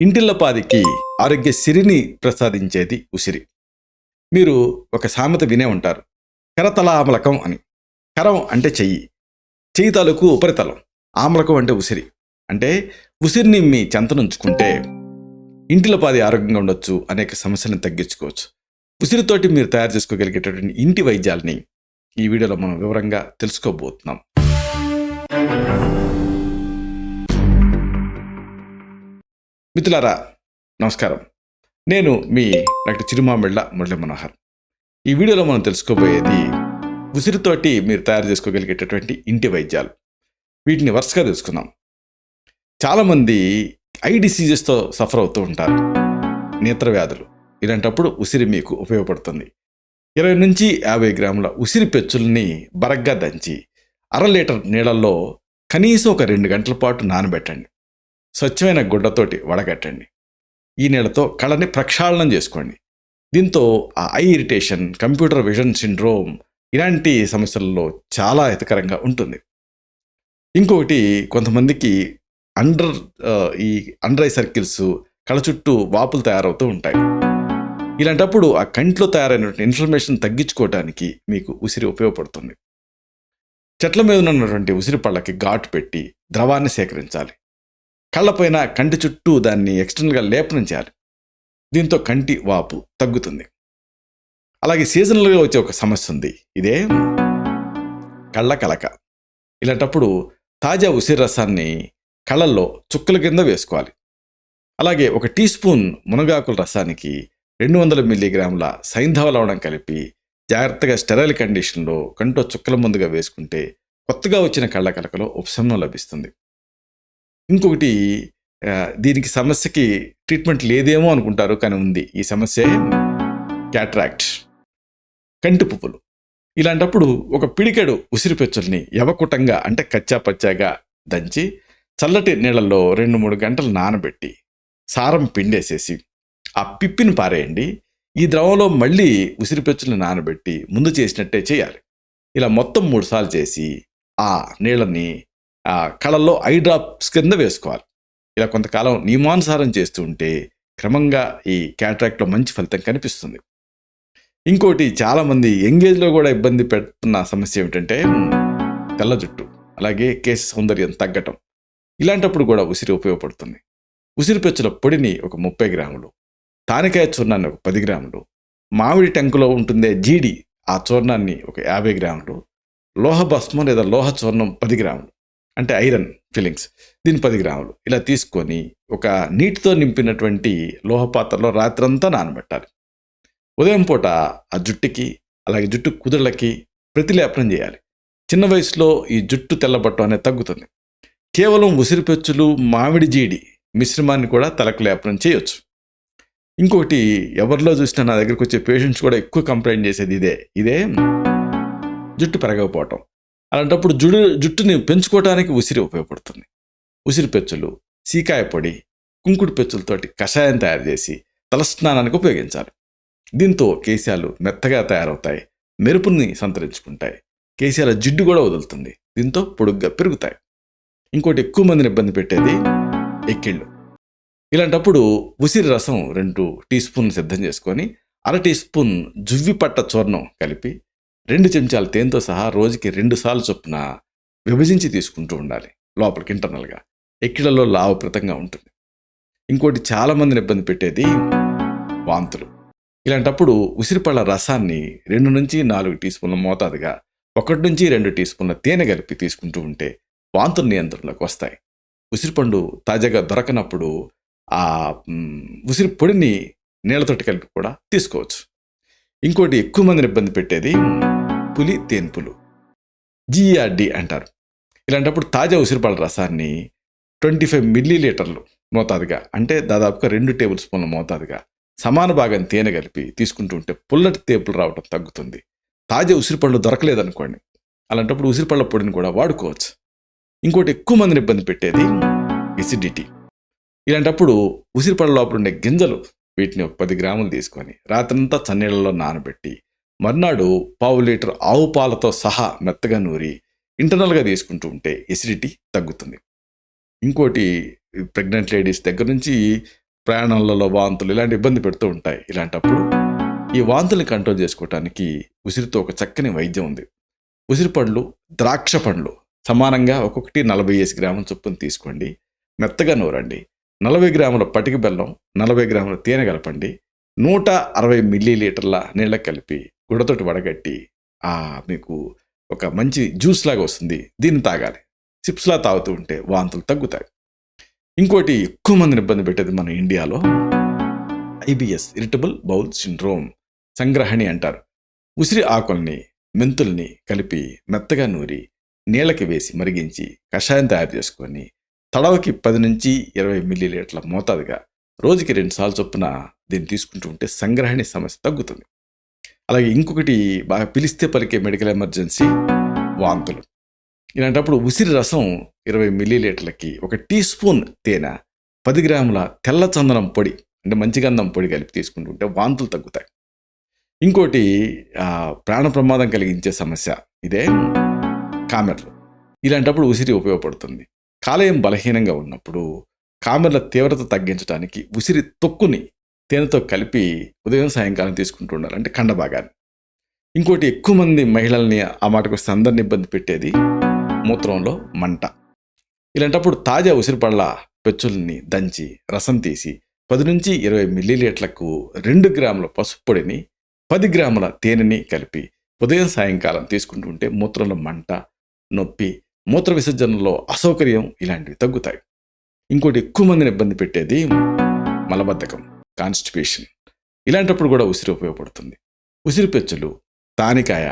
ఇంటిల్లపాదికి ఆరోగ్యసిరిని ప్రసాదించేది ఉసిరి. మీరు ఒక సామెత వినే ఉంటారు, కరతలామలకం అని. కరం అంటే చెయ్యి, చెయ్యి తాలూకు ఉపరితలం. ఆమలకం అంటే ఉసిరి. అంటే ఉసిరిని మీ చెంతనుంచుకుంటే ఇంటిల్లపాది ఆరోగ్యంగా ఉండొచ్చు, అనేక సమస్యలను తగ్గించుకోవచ్చు. ఉసిరితోటి మీరు తయారు చేసుకోగలిగేటటువంటి ఇంటి వైద్యాలని ఈ వీడియోలో మనం వివరంగా తెలుసుకోబోతున్నాం. మిత్రులారా, నమస్కారం. నేను మీ డాక్టర్ చిరుమామిళ్ళ మురళీ మనోహర్. ఈ వీడియోలో మనం తెలుసుకోబోయేది ఉసిరితోటి మీరు తయారు చేసుకోగలిగేటటువంటి ఇంటి వైద్యాలు. వీటిని వరుసగా తెలుసుకుందాం. చాలామంది ఐ డిసీజెస్తో సఫర్ అవుతూ ఉంటారు, నేత్ర వ్యాధులు. ఇలాంటప్పుడు ఉసిరి మీకు ఉపయోగపడుతుంది. 20 నుంచి 50 గ్రాముల ఉసిరి పెచ్చుల్ని బరగ్గా దంచి 1/2 లీటర్ నీళ్ళల్లో కనీసం ఒక 2 గంటల పాటు నానబెట్టండి. స్వచ్ఛమైన గుడ్డతోటి వడగట్టండి. ఈ నీళ్ళతో కళ్ళని ప్రక్షాళనం చేసుకోండి. దీంతో ఆ I irritation, computer vision syndrome ఇలాంటి సమస్యలలో చాలా హితకరంగా ఉంటుంది. ఇంకొకటి, కొంతమందికి అండర్ ఐ సర్కిల్స్, కళ్ళ చుట్టూ వాపులు తయారవుతూ ఉంటాయి. ఇలాంటప్పుడు ఆ కంట్లో తయారైనటువంటి ఇన్ఫ్లమేషన్ తగ్గించుకోవడానికి మీకు ఉసిరి ఉపయోగపడుతుంది. చెట్ల మీద ఉన్నటువంటి ఉసిరి పళ్ళకి ఘాటు పెట్టి ద్రవాన్ని సేకరించాలి. కళ్ళపైన, కంటి చుట్టూ దాన్ని ఎక్స్టర్నల్గా లేపనం చేయాలి. దీంతో కంటి వాపు తగ్గుతుంది. అలాగే సీజనల్గా వచ్చే ఒక సమస్య ఉంది, ఇదే కళ్ళ కలక. ఇలాంటప్పుడు తాజా ఉసిరి రసాన్ని కళ్ళల్లో చుక్కల కింద వేసుకోవాలి. అలాగే 1 టీ స్పూన్ మునగాకుల రసానికి 200 మిల్లీగ్రాముల సైంధవ లవణం కలిపి జాగ్రత్తగా స్టెరైల్ కండిషన్లో కంట్లో చుక్కల ముందుగా వేసుకుంటే కొత్తగా వచ్చిన కళ్ళ కలకలో ఉపశమనం లభిస్తుంది. ఇంకొకటి, దీనికి సమస్యకి ట్రీట్మెంట్ లేదేమో అనుకుంటారు, కానీ ఉంది. ఈ సమస్య క్యాట్రాక్ట్, కంటి పువ్వులు. ఇలాంటప్పుడు ఒక పిడికెడు ఉసిరి పెచ్చుల్ని యవకుటంగా, అంటే కచ్చా పచ్చాగా దంచి చల్లటి నీళ్ళల్లో 2-3 గంటలు నానబెట్టి సారం పిండేసేసి ఆ పిప్పిని పారేయండి. ఈ ద్రవంలో మళ్ళీ ఉసిరి పెచ్చుల్ని నానబెట్టి ముందు చేసినట్టే చేయాలి. ఇలా మొత్తం 3 సార్లు చేసి ఆ నీళ్ళని కళ్ళల్లో ఐ డ్రాప్స్ కింద వేసుకోవాలి. ఇలా కొంతకాలం నియమానుసారం చేస్తూ ఉంటే క్రమంగా ఈ క్యాట్రాక్ట్లో మంచి ఫలితం కనిపిస్తుంది. ఇంకోటి, చాలామంది యంగేజ్లో కూడా ఇబ్బంది పెడుతున్న సమస్య ఏమిటంటే తెల్ల జుట్టు, అలాగే కేశ సౌందర్యం తగ్గటం. ఇలాంటప్పుడు కూడా ఉసిరి ఉపయోగపడుతుంది. ఉసిరి పెచ్చుల పొడిని ఒక 30 గ్రాములు, తానికాయ చూర్ణాన్ని ఒక 10 గ్రాములు, మామిడి టెంకులో ఉంటుందే జీడి, ఆ చూర్ణాన్ని ఒక 50 గ్రాములు, లోహ భస్మం లేదా లోహ చూర్ణం 10 గ్రాములు, అంటే ఐరన్ ఫిల్లింగ్స్, దీని 10 గ్రాములు ఇలా తీసుకొని ఒక నీటితో నింపినటువంటి లోహ పాత్రలో రాత్రంతా నానబెట్టాలి. ఉదయం పూట ఆ జుట్టుకి, అలాగే జుట్టు కుదుళ్ళకి ప్రతిలేపనం చేయాలి. చిన్న వయసులో ఈ జుట్టు తెల్లబట్టం అనేది తగ్గుతుంది. కేవలం ఉసిరి పెచ్చులు, మామిడి జీడి మిశ్రమాన్ని కూడా తలకు లేపనం చేయొచ్చు. ఇంకోటి, ఎవరిలో చూసినా నా దగ్గరికి వచ్చే పేషెంట్స్ కూడా ఎక్కువ కంప్లైంట్ చేసేది ఇదే జుట్టు పెరగకపోవటం. అలాంటప్పుడు జుట్టుని పెంచుకోవడానికి ఉసిరి ఉపయోగపడుతుంది. ఉసిరి పెచ్చులు, సీకాయ పొడి, కుంకుడు పెచ్చులతోటి కషాయం తయారు చేసి తలస్నానానికి ఉపయోగించాలి. దీంతో కేశాలు మెత్తగా తయారవుతాయి, మెరుపుని సంతరించుకుంటాయి, కేశాల జిడ్డు కూడా వదులుతుంది. దీంతో పొడుగ్గా పెరుగుతాయి. ఇంకోటి, ఎక్కువ మందిని ఇబ్బంది పెట్టేది ఎక్కిళ్ళు. ఇలాంటప్పుడు ఉసిరి రసం 2 టీ స్పూన్లు సిద్ధం చేసుకొని 1/2 టీ స్పూన్ జువ్వి పట్ట చూర్ణం కలిపి 2 చెంచాల తేనెతో సహా రోజుకి 2 సార్లు చొప్పున విభజించి తీసుకుంటూ ఉండాలి. లోపలికి ఇంటర్నల్గా ఎక్కిళ్లలో లాభప్రదంగా ఉంటుంది. ఇంకోటి, చాలామందిని ఇబ్బంది పెట్టేది వాంతులు. ఇలాంటప్పుడు ఉసిరిపళ్ళ రసాన్ని 2 నుంచి 4 టీ స్పూన్ల మోతాదుగా 1 నుంచి 2 టీ స్పూన్ల తేనె కలిపి తీసుకుంటూ ఉంటే వాంతులు నియంత్రణలోకి వస్తాయి. ఉసిరిపండు తాజాగా దొరకనప్పుడు ఆ ఉసిరి పొడిని నీళ్ళతోటి కలిపి కూడా తీసుకోవచ్చు. ఇంకోటి, ఎక్కువ మందిని ఇబ్బంది పెట్టేది పులి తేన్పులు, GERD అంటారు. ఇలాంటప్పుడు తాజా ఉసిరిపళ్ళ రసాన్ని 25 మిల్లీలీటర్లు మోతాదుగా, అంటే దాదాపుగా 2 టేబుల్ స్పూన్ల మోతాదుగా సమాన భాగం తేనె కలిపి తీసుకుంటూ ఉంటే పుల్లటి తేపులు రావడం తగ్గుతుంది. తాజా ఉసిరిపళ్ళు దొరకలేదనుకోండి, అలాంటప్పుడు ఉసిరిపళ్ళ పొడిని కూడా వాడుకోవచ్చు. ఇంకోటి, ఎక్కువ మందిని ఇబ్బంది పెట్టేది ఎసిడిటీ. ఇలాంటప్పుడు ఉసిరిపళ్ళ లోపల ఉండే గింజలు, వీటిని ఒక 10 గ్రాములు తీసుకొని రాత్రంతా చన్నీళ్ళలో నానబెట్టి మర్నాడు 1/2 లీటర్ ఆవు పాలతో సహా మెత్తగా నూరి ఇంటర్నల్గా తీసుకుంటూ ఉంటే ఎసిడిటీ తగ్గుతుంది. ఇంకోటి, ప్రెగ్నెంట్ లేడీస్ దగ్గర నుంచి ప్రయాణాలలో వాంతులు ఇలాంటి ఇబ్బంది పెడుతూ ఉంటాయి. ఇలాంటప్పుడు ఈ వాంతుల్ని కంట్రోల్ చేసుకోవటానికి ఉసిరితో ఒక చక్కని వైద్యం ఉంది. ఉసిరి పండ్లు, ద్రాక్ష పండ్లు సమానంగా ఒక్కొక్కటి 40 గ్రాముల చొప్పున తీసుకోండి. మెత్తగా నూరండి. 40 గ్రాముల పటిక బెల్లం, 40 గ్రాముల తేనె కలపండి. 160 మిల్లీలీటర్ల నీళ్ళ కలిపి గుడతోటి వడగట్టి మీకు ఒక మంచి జ్యూస్ లాగా వస్తుంది. దీన్ని తాగాలి. సిప్స్లా తాగుతూ ఉంటే వాంతులు తగ్గుతాయి. ఇంకోటి ఎక్కువ మందిని ఇబ్బంది పెట్టేది మన ఇండియాలో IBS, ఇరిటబుల్ బౌల్ సిండ్రోమ్, సంగ్రహణి అంటారు. ఉసిరి ఆకుల్ని, మెంతుల్ని కలిపి మెత్తగా నూరి నీళ్ళకి వేసి మరిగించి కషాయం తయారు చేసుకొని తడవకి 10 నుంచి 20 మిల్లీలీటర్ల మోతాదుగా రోజుకి 2 సార్లు చొప్పున దీన్ని తీసుకుంటూ ఉంటే సంగ్రహణి సమస్య తగ్గుతుంది. అలాగే ఇంకొకటి బాగా పిలిస్తే పలికే మెడికల్ ఎమర్జెన్సీ వాంతులు. ఇలాంటప్పుడు ఉసిరి రసం 20 మిల్లీలీటర్లకి 1 టీ స్పూన్ తేనె, 10 గ్రాముల తెల్ల చందనం పొడి అంటే మంచి గంధం పొడి కలిపి తీసుకుంటుంటే వాంతులు తగ్గుతాయి. ఇంకోటి ప్రాణ ప్రమాదం కలిగించే సమస్య ఇదే కామెర్లు. ఇలాంటప్పుడు ఉసిరి ఉపయోగపడుతుంది. కాలేయం బలహీనంగా ఉన్నప్పుడు కామెర్ల తీవ్రత తగ్గించడానికి ఉసిరి తొక్కుని తేనెతో కలిపి ఉదయం సాయంకాలం తీసుకుంటూ ఉండాలి, అంటే కండ భాగాన్ని. ఇంకోటి ఎక్కువ మంది మహిళల్ని ఆ మాటకు వస్తే అందరిని ఇబ్బంది పెట్టేది మూత్రంలో మంట. ఇలాంటప్పుడు తాజా ఉసిరిపళ్ళ పెచ్చుల్ని దంచి రసం తీసి 10 నుంచి 20 మిల్లీలీటర్లకు 2 గ్రాముల పసుపు పొడిని 10 గ్రాముల తేనెని కలిపి ఉదయం సాయంకాలం తీసుకుంటూ ఉంటే మూత్రంలో మంట, నొప్పి, మూత్ర విసర్జనలో అసౌకర్యం ఇలాంటివి తగ్గుతాయి. ఇంకోటి ఎక్కువ మందిని ఇబ్బంది పెట్టేది మలబద్ధకం, కాన్స్టిపేషన్. ఇలాంటప్పుడు కూడా ఉసిరి ఉపయోగపడుతుంది. ఉసిరి పెచ్చులు, తానికాయ,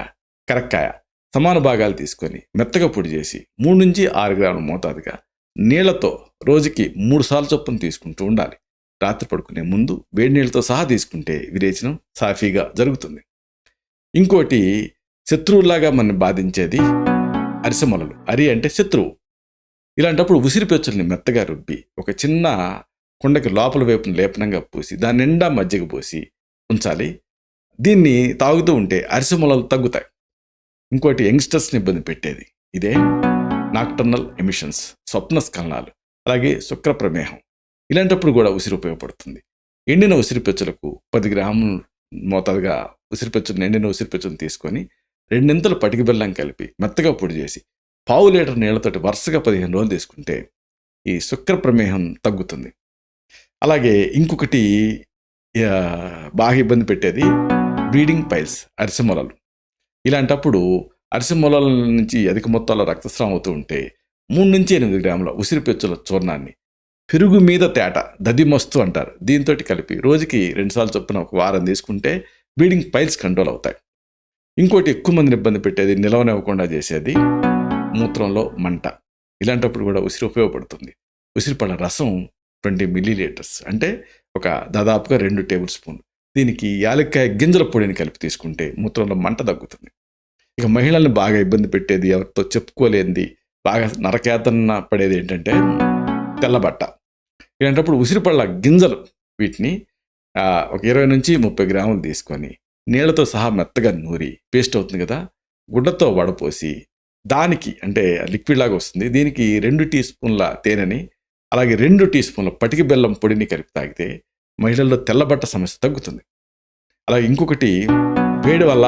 కరక్కాయ సమాన భాగాలు తీసుకొని మెత్తగా పొడి చేసి 3 నుంచి 6 గ్రాముల మోతాదుగా నీళ్లతో రోజుకి 3 సార్లు చొప్పున తీసుకుంటూ ఉండాలి. రాత్రి పడుకునే ముందు వేడి నీళ్ళతో సహా తీసుకుంటే విరేచనం సాఫీగా జరుగుతుంది. ఇంకోటి శత్రువులాగా మనని బాధించేది అరిసెమొలలు. అరి అంటే శత్రువు. ఇలాంటప్పుడు ఉసిరి పెచ్చుల్ని మెత్తగా రుబ్బి ఒక చిన్న కుండకి లోపల వైపున లేపనంగా పూసి దాని నిండా మజ్జిగ పోసి ఉంచాలి. దీన్ని తాగుతూ ఉంటే అరిసెమొలలు తగ్గుతాయి. ఇంకోటి యంగ్స్టర్స్ని ఇబ్బంది పెట్టేది ఇదే నాక్టర్నల్ ఎమిషన్స్, స్వప్న స్ఖలనాలు, అలాగే శుక్ర ప్రమేహం. ఇలాంటప్పుడు కూడా ఉసిరి ఉపయోగపడుతుంది. ఎండిన ఉసిరి పెచ్చులకు 10 గ్రాముల మోతాదుగా ఎండిన ఉసిరి పెచ్చులను తీసుకొని 2 ఇంతలు పటిక బెల్లం కలిపి మెత్తగా పొడి చేసి 1/2 లీటర్ నీళ్లతోటి వరుసగా 15 రోజులు తీసుకుంటే ఈ శుక్ర ప్రమేహం తగ్గుతుంది. అలాగే ఇంకొకటి బాగా ఇబ్బంది పెట్టేది బ్లీడింగ్ పైల్స్, అరిసెమొలలు. ఇలాంటప్పుడు అరిసెమొలల నుంచి అధిక మొత్తాల్లో రక్తస్రావం అవుతూ ఉంటే 3 నుంచి 8 గ్రాముల ఉసిరి పెచ్చుల చూర్ణాన్ని పెరుగు మీద తేట, దదిమస్తు అంటారు, దీంతో కలిపి రోజుకి 2 సార్లు చొప్పున ఒక వారం తీసుకుంటే బ్లీడింగ్ పైల్స్ కంట్రోల్ అవుతాయి. ఇంకోటి ఎక్కువ మందిని ఇబ్బంది పెట్టేది నిలవనివ్వకుండా చేసేది మూత్రంలో మంట. ఇలాంటప్పుడు కూడా ఉసిరి ఉపయోగపడుతుంది. ఉసిరిపళ్ళ రసం 20 మిల్లీలీటర్స్ అంటే ఒక దాదాపుగా 2 టేబుల్ స్పూన్లు. దీనికి యాలక్కాయ గింజల పొడిని కలిపి తీసుకుంటే మూత్రంలో మంట తగ్గుతుంది. ఇక మహిళల్ని బాగా ఇబ్బంది పెట్టేది, ఎవరితో చెప్పుకోలేనిది, బాగా నరకేతన పడేది ఏంటంటే తెల్లబట్ట. ఇలాంటప్పుడు ఉసిరిపళ్ళ గింజలు వీటిని ఒక 20 నుంచి 30 గ్రాములు తీసుకొని నీళ్లతో సహా మెత్తగా నూరి పేస్ట్ అవుతుంది కదా, గుడ్డతో వడపోసి దానికి అంటే లిక్విడ్ లాగా వస్తుంది, దీనికి 2 టీ స్పూన్ల తేనెని అలాగే 2 టీ స్పూన్ల పటిక బెల్లం పొడిని కలిపి తాగితే మహిళల్లో తెల్లబట్ట సమస్య తగ్గుతుంది. అలాగే ఇంకొకటి వేడి వల్ల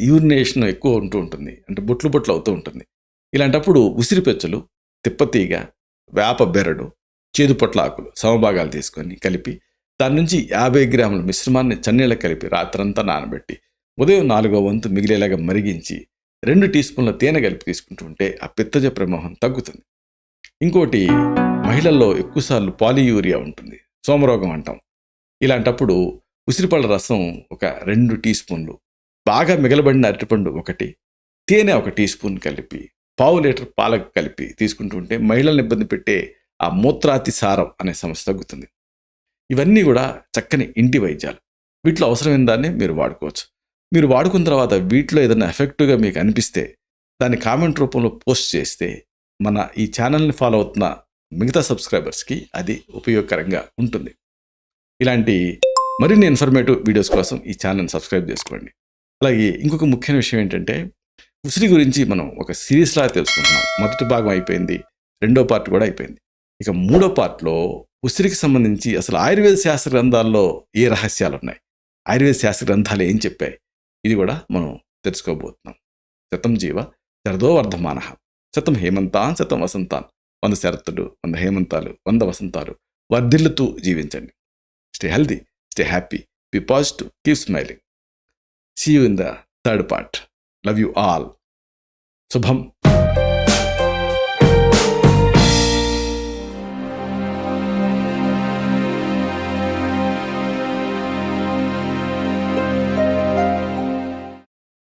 యూరినేషన్ ఎక్కువ ఉంటూ ఉంటుంది, అంటే బొట్లు బొట్లు అవుతూ ఉంటుంది. ఇలాంటప్పుడు ఉసిరి పెచ్చులు, తిప్పతీగ, వేప బెరడు, చేదుపొట్ల ఆకులు సమభాగాలు తీసుకొని కలిపి దాని నుంచి 50 గ్రాముల మిశ్రమాన్ని చన్నీళ్ళకి కలిపి రాత్రంతా నానబెట్టి ఉదయం 4వ వంతు మిగిలేలాగా మరిగించి 2 టీ స్పూన్ల తేనె కలిపి తీసుకుంటూ ఉంటే ఆ పిత్తజ ప్రమోహం తగ్గుతుంది. ఇంకోటి మహిళల్లో ఎక్కువసార్లు పాలియూరియా ఉంటుంది, సోమరోగం అంటాం. ఇలాంటప్పుడు ఉసిరిపళ్ళ రసం ఒక 2 టీ స్పూన్లు, బాగా మిగలబడిన అరటిపండు 1, తేనె 1 టీ స్పూన్ కలిపి 1/2 లీటర్ పాలకు కలిపి తీసుకుంటూ ఉంటే మహిళలను ఇబ్బంది పెట్టే ఆ మూత్రాతిసారం అనే సమస్య తగ్గుతుంది. ఇవన్నీ కూడా చక్కని ఇంటి వైద్యాలు. వీటిలో అవసరమైన దాన్ని మీరు వాడుకోవచ్చు. మీరు వాడుకున్న తర్వాత వీటిలో ఏదైనా ఎఫెక్టివ్గా మీకు అనిపిస్తే దాన్ని కామెంట్ రూపంలో పోస్ట్ చేస్తే మన ఈ ఛానల్ని ఫాలో అవుతున్న మిగతా సబ్స్క్రైబర్స్కి అది ఉపయోగకరంగా ఉంటుంది. ఇలాంటి మరిన్ని ఇన్ఫర్మేటివ్ వీడియోస్ కోసం ఈ ఛానల్ని సబ్స్క్రైబ్ చేసుకోండి. అలాగే ఇంకొక ముఖ్యమైన విషయం ఏంటంటే ఉసిరి గురించి మనం ఒక సిరీస్లా తెలుసుకుంటున్నాం. మొదటి భాగం అయిపోయింది, 2వ పార్ట్ కూడా అయిపోయింది. ఇక 3వ పార్ట్లో ఉసిరికి సంబంధించి అసలు ఆయుర్వేద శాస్త్ర గ్రంథాల్లో ఏ రహస్యాలు ఉన్నాయి, ఆయుర్వేద శాస్త్ర గ్రంథాలు ఏం చెప్పాయి, ఇది కూడా మనం తెలుసుకోబోతున్నాం. శతం జీవ శరదో వర్ధమాన, శతం హేమంతాన్ శతం వసంతాన్, 100 శరత్తులు 100 హేమంతాలు 100 వసంతాలు వర్ధిల్లుతూ జీవించండి. Stay healthy, stay happy, be positive, keep smiling. See you in the third part. Love you all. శుభం.